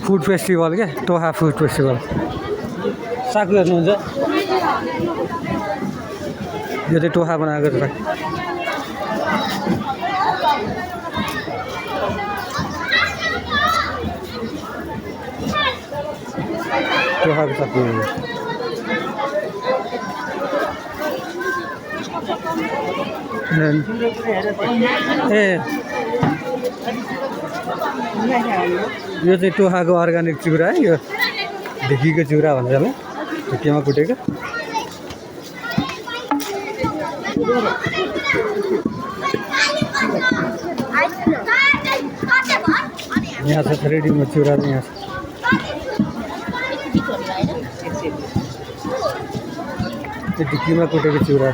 food festival क्या टोहा food festival साकु हेर्नुहुन्छ यो चाहिँ टोहा बनाएको छ टोहाको साकु ए यो चाहिँ टोहाको अर्ग्यानिक चिउरा है यो ढिकीको चिउरा भन्छ होला ढिकीमा कुटेको यहाँ छ रेडीमेड चिउरा चाहिँ यहाँ छ त्यो ढिकीमा कुटेको चिउरा